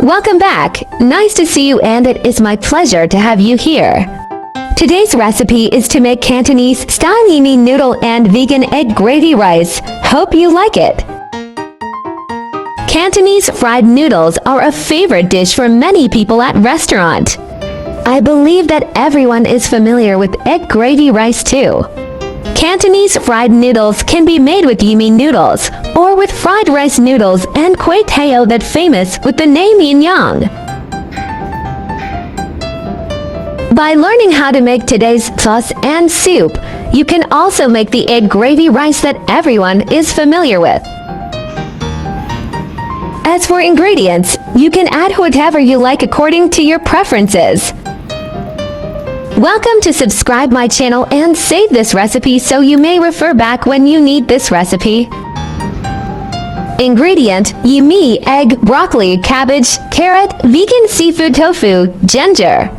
Welcome back. Nice to see you, and it is my pleasure to have you here. Today's recipe is to make Cantonese style yummy noodle and vegan egg gravy rice. Hope you like it. Cantonese fried noodles are a favorite dish for many people at restaurant. I believe that everyone is familiar with egg gravy rice too. Cantonese fried noodles can be made with yummy noodles or with fried rice noodles and kway teo that famous with the name yin yang. By learning how to make today's sauce and soup, you can also make the egg gravy rice that everyone is familiar with. As for ingredients, you can add whatever you like according to your preferences. Welcome to subscribe my channel and save this recipe so you may refer back when you need this recipe. Ingredient: yummy egg, broccoli, cabbage, carrot, vegan seafood tofu, ginger.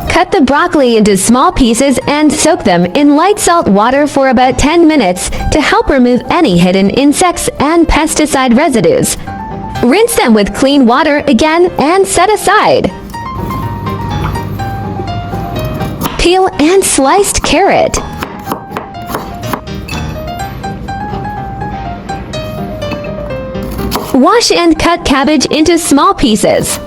Cut the broccoli into small pieces and soak them in light salt water for about 10 minutes to help remove any hidden insects and pesticide residues. Rinse them with clean water again and set aside. Peel and sliced carrot. Wash and cut cabbage into small pieces.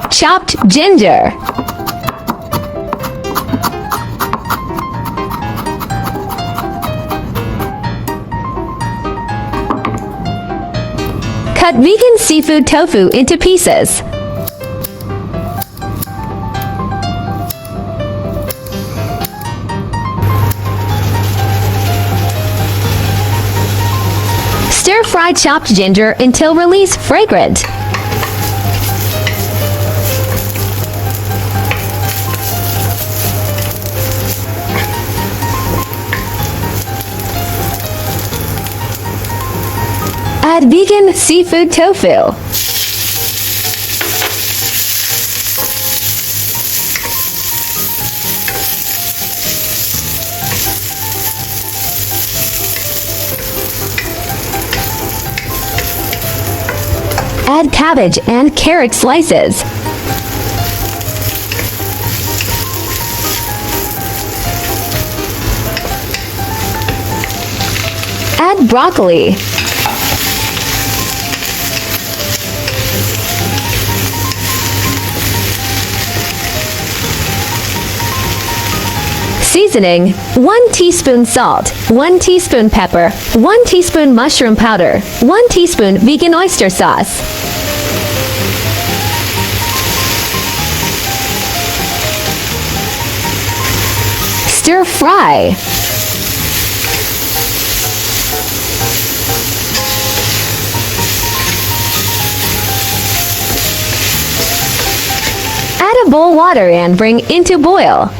Chopped ginger. Cut vegan seafood tofu into pieces. Stir-fry chopped ginger until release fragrant. Add vegan seafood tofu. Add cabbage and carrot slices. Add broccoli. Seasoning: 1 teaspoon salt, 1 teaspoon pepper, 1 teaspoon mushroom powder, 1 teaspoon vegan oyster sauce. Stir fry. Add a bowl water and bring into boil.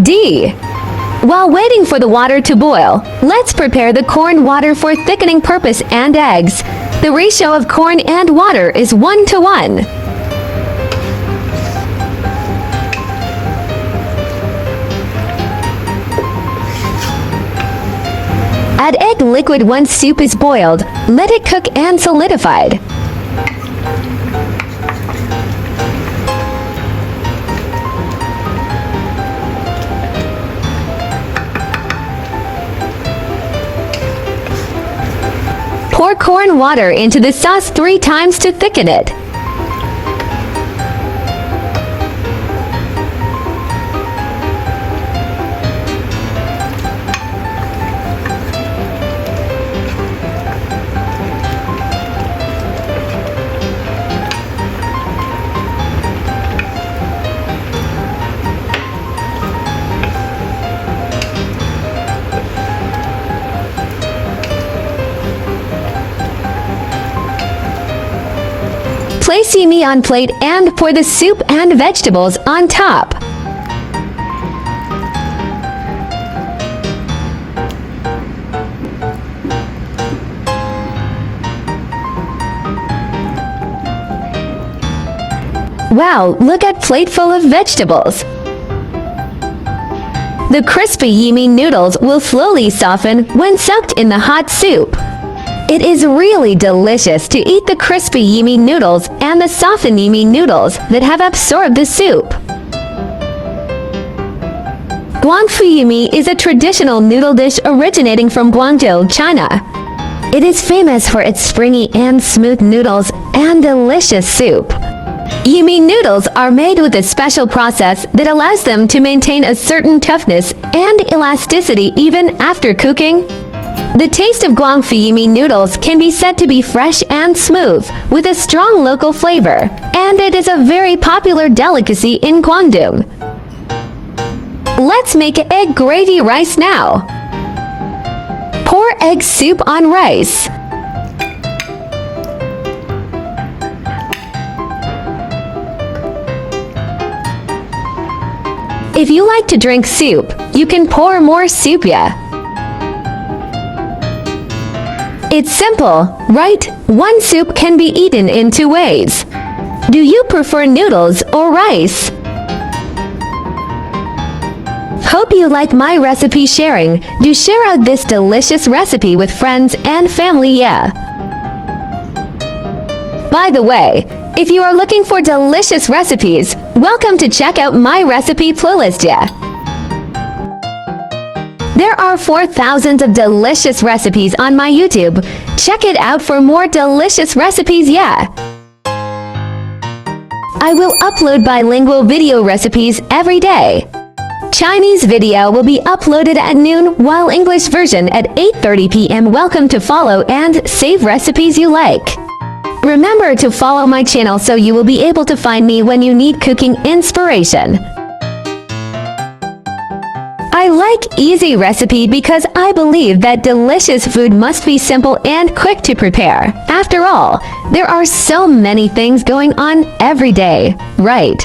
D. While waiting for the water to boil, let's prepare the corn water for thickening purpose and eggs. The ratio of corn and water is 1 to 1. Add egg liquid once soup is boiled. Let it cook and solidified. Pour corn water into the sauce 3 times to thicken it. Place yimi on plate and pour the soup and vegetables on top. Wow, look at plate full of vegetables. The crispy yimi noodles will slowly soften when soaked in the hot soup. It is really delicious to eat the crispy yimi noodles and the softened yimi noodles that have absorbed the soup. Guangfu yimi is a traditional noodle dish originating from Guangzhou, China. It is famous for its springy and smooth noodles and delicious soup. Yimi noodles are made with a special process that allows them to maintain a certain toughness and elasticity even after cooking. The taste of Guangfu yimi noodles can be said to be fresh and smooth, with a strong local flavor, and it is a very popular delicacy in Guangdong. Let's make egg gravy rice now. Pour egg soup on rice. If you like to drink soup, you can pour more soup. It's simple, right? One soup can be eaten in two ways. Do you prefer noodles or rice? Hope you like my recipe sharing. Do share out this delicious recipe with friends and family. By the way, if you are looking for delicious recipes, welcome to check out my recipe playlist. There are 4,000 of delicious recipes on my YouTube. Check it out for more delicious recipes. I will upload bilingual video recipes every day. Chinese video will be uploaded at noon, while English version at 8:30 p.m. Welcome to follow and save recipes you like. Remember to follow my channel so you will be able to find me when you need cooking inspiration. I like easy recipe because I believe that delicious food must be simple and quick to prepare. After all, there are so many things going on every day, right?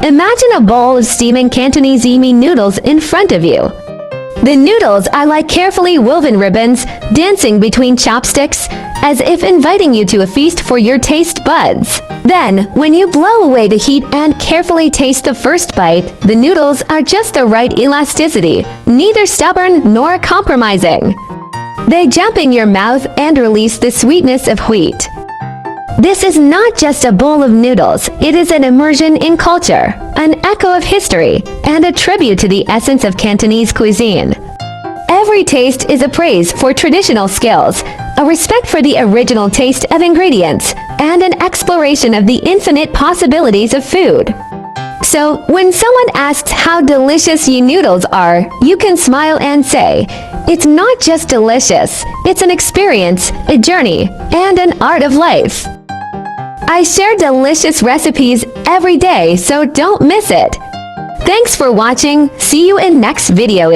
Imagine a bowl of steaming Cantonese yimi noodles in front of you. The noodles are like carefully woven ribbons dancing between chopsticks, as if inviting you to a feast for your taste buds. Then, when you blow away the heat and carefully taste the first bite, the noodles are just the right elasticity, neither stubborn nor compromising. They jump in your mouth and release the sweetness of wheat. This is not just a bowl of noodles, it is an immersion in culture, an echo of history, and a tribute to the essence of Cantonese cuisine. Every taste is a praise for traditional skills, a respect for the original taste of ingredients, and an exploration of the infinite possibilities of food. So, when someone asks how delicious your noodles are, you can smile and say, it's not just delicious, it's an experience, a journey, and an art of life. I share delicious recipes every day, so don't miss it. Thanks for watching. See you in next video.